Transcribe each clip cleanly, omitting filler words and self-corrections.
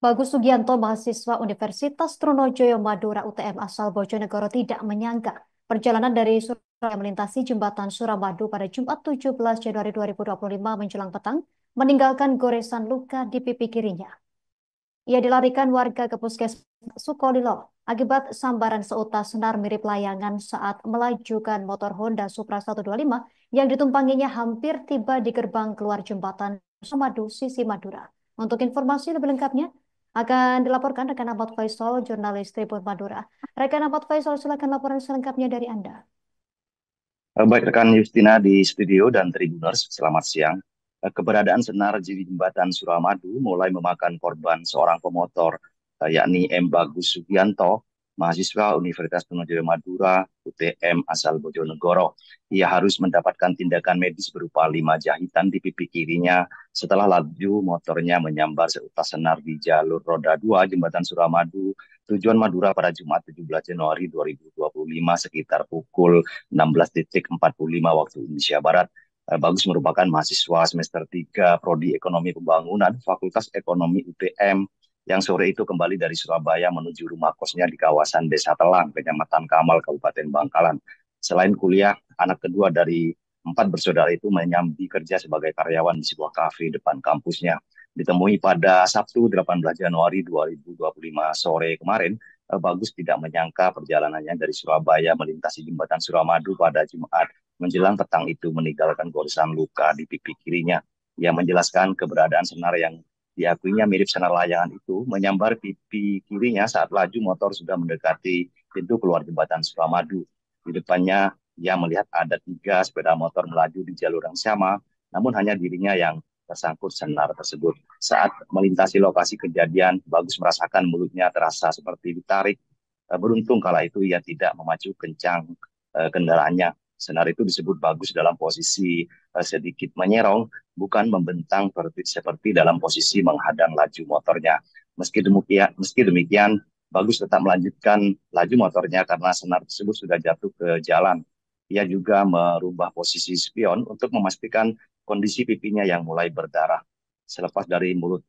Bagus Sugianto, mahasiswa Universitas Trunojoyo Madura UTM asal Bojonegoro tidak menyangka perjalanan dari Surabaya melintasi jembatan Suramadu pada Jumat 17 Januari 2025 menjelang petang meninggalkan goresan luka di pipi kirinya. Ia dilarikan warga ke Puskesmas Sukolilo akibat sambaran seutas senar mirip layangan saat melajukan motor Honda Supra 125 yang ditumpanginya hampir tiba di gerbang keluar jembatan Suramadu, sisi Madura. Untuk informasi lebih lengkapnya akan dilaporkan rekan Ahmad Faisal, jurnalis Tribun Madura. Rekan Ahmad Faisal, silakan laporan selengkapnya dari Anda. Baik rekan Justina di studio dan Tribuners, selamat siang. Keberadaan senar di jembatan Suramadu mulai memakan korban seorang pemotor, yakni M. Bagus Sugianto, mahasiswa Universitas Trunojoyo Madura, UTM asal Bojonegoro. Ia harus mendapatkan tindakan medis berupa 5 jahitan di pipi kirinya setelah laju motornya menyambar seutas senar di jalur roda 2 jembatan Suramadu, tujuan Madura pada Jumat 17 Januari 2025 sekitar pukul 16.45 waktu Indonesia Barat. Bagus merupakan mahasiswa semester 3 Prodi Ekonomi Pembangunan Fakultas Ekonomi UTM yang sore itu kembali dari Surabaya menuju rumah kosnya di kawasan Desa Telang, Kecamatan Kamal, Kabupaten Bangkalan. Selain kuliah, anak kedua dari 4 bersaudara itu menyambi kerja sebagai karyawan di sebuah kafe depan kampusnya. Ditemui pada Sabtu 18 Januari 2025 sore kemarin, Bagus tidak menyangka perjalanannya dari Surabaya melintasi jembatan Suramadu pada Jumat menjelang petang itu meninggalkan goresan luka di pipi kirinya. Ia menjelaskan keberadaan senar yang diakuinya mirip senar layangan itu menyambar pipi kirinya saat laju motor sudah mendekati pintu keluar jembatan Suramadu. Di depannya ia melihat ada 3 sepeda motor melaju di jalur yang sama, namun hanya dirinya yang tersangkut senar tersebut. Saat melintasi lokasi kejadian, Bagus merasakan mulutnya terasa seperti ditarik. Beruntung kala itu ia tidak memacu kencang kendaraannya. Senar itu disebut Bagus dalam posisi sedikit menyerong, bukan membentang seperti dalam posisi menghadang laju motornya. Meski demikian, Bagus tetap melanjutkan laju motornya karena senar tersebut sudah jatuh ke jalan. Ia juga merubah posisi spion untuk memastikan kondisi pipinya yang mulai berdarah. Selepas dari mulut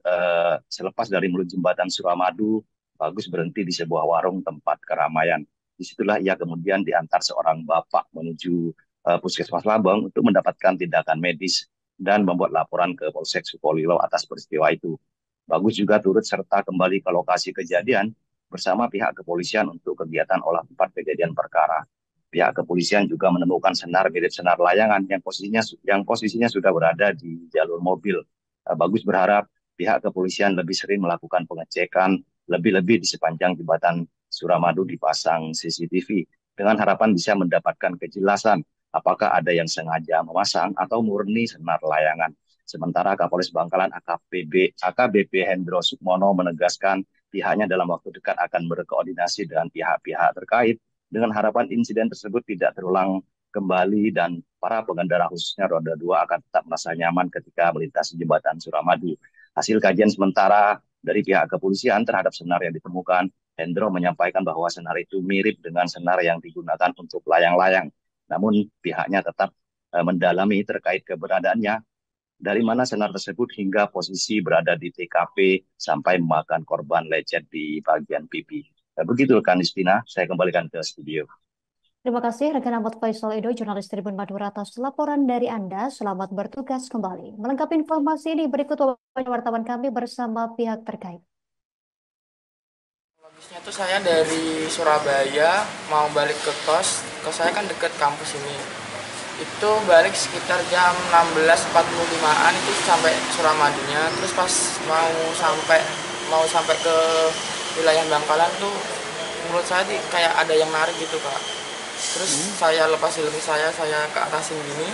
jembatan Suramadu, Bagus berhenti di sebuah warung tempat keramaian. Disitulah ia kemudian diantar seorang bapak menuju Puskesmas Labang untuk mendapatkan tindakan medis dan membuat laporan ke Polsek Sukolilo atas peristiwa itu. Bagus juga turut serta kembali ke lokasi kejadian bersama pihak kepolisian untuk kegiatan olah tempat kejadian perkara. Pihak kepolisian juga menemukan senar mirip senar layangan yang posisinya sudah berada di jalur mobil. Bagus berharap pihak kepolisian lebih sering melakukan pengecekan, lebih-lebih di sepanjang jembatan Suramadu dipasang CCTV dengan harapan bisa mendapatkan kejelasan apakah ada yang sengaja memasang atau murni senar layangan. Sementara Kapolres Bangkalan AKBP Hendro Sukmono menegaskan pihaknya dalam waktu dekat akan berkoordinasi dengan pihak-pihak terkait dengan harapan insiden tersebut tidak terulang kembali dan para pengendara khususnya roda 2 akan tetap merasa nyaman ketika melintasi jembatan Suramadu. Hasil kajian sementara dari pihak kepolisian terhadap senar yang ditemukan, Hendro menyampaikan bahwa senar itu mirip dengan senar yang digunakan untuk layang-layang. Namun pihaknya tetap mendalami terkait keberadaannya, dari mana senar tersebut hingga posisi berada di TKP sampai memakan korban lecet di bagian pipi. Begitu kan Istina, saya kembalikan ke studio. Terima kasih rekan Ahmad Faisal Edo, jurnalis Tribun Madura atas laporan dari Anda. Selamat bertugas kembali. Melengkapi informasi ini berikut wawancara wartawan kami bersama pihak terkait. Habisnya tuh saya dari Surabaya mau balik ke kos saya kan deket kampus ini. Itu balik sekitar jam 16.45-an itu sampai Suramadunya. Terus pas mau sampai ke wilayah Bangkalan tuh menurut saya kayak ada yang narik gitu, Kak. Terus saya lepas helm saya ke atasin gini.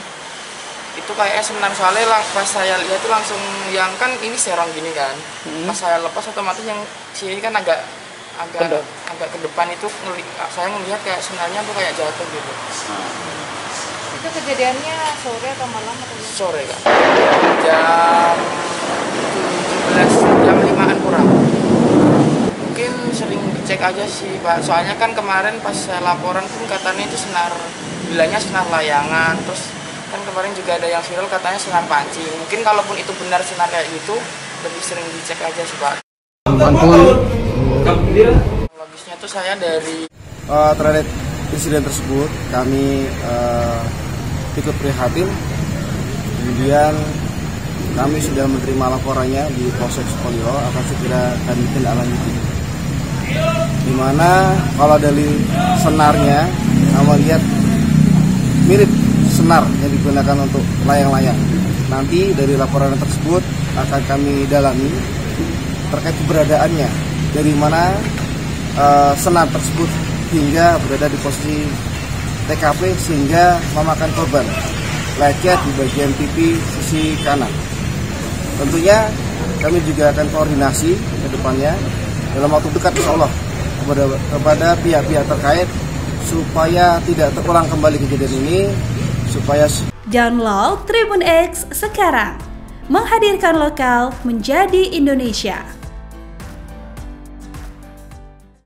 Itu kayak senar soalnya pas saya lihat tuh langsung yang kan ini serong gini kan. Pas saya lepas otomatis yang sini kan agak ke depan itu saya ngelihat kayak senarnya tuh kayak jatuh gitu. Itu kejadiannya sore atau malam atau gimana? Sore, Kak. Jam 17, jam 5-an kurang. Mungkin sering dicek aja sih, Pak. Soalnya kan kemarin pas saya laporan pun katanya itu bilangnya senar layangan. Terus kan kemarin juga ada yang viral katanya senar pancing. Mungkin kalaupun itu benar senar kayak gitu, lebih sering dicek aja sih, Pak. Logisnya tuh saya dari terhadap insiden tersebut kami ikut prihatin, kemudian kami sudah menerima laporannya di Polsek Sukolilo, akan segera kami tindaklanjuti. Di mana kalau dari senarnya, kami lihat mirip senar yang digunakan untuk layang-layang. Nanti dari laporan tersebut akan kami dalami terkait keberadaannya, dari mana senar tersebut hingga berada di posisi TKP sehingga memakan korban lecet di bagian pipi sisi kanan. Tentunya kami juga akan koordinasi ke depannya dalam waktu dekat insya Allah kepada pihak-pihak terkait supaya tidak terulang kembali kejadian ini, supaya download Tribun X sekarang, menghadirkan lokal menjadi Indonesia.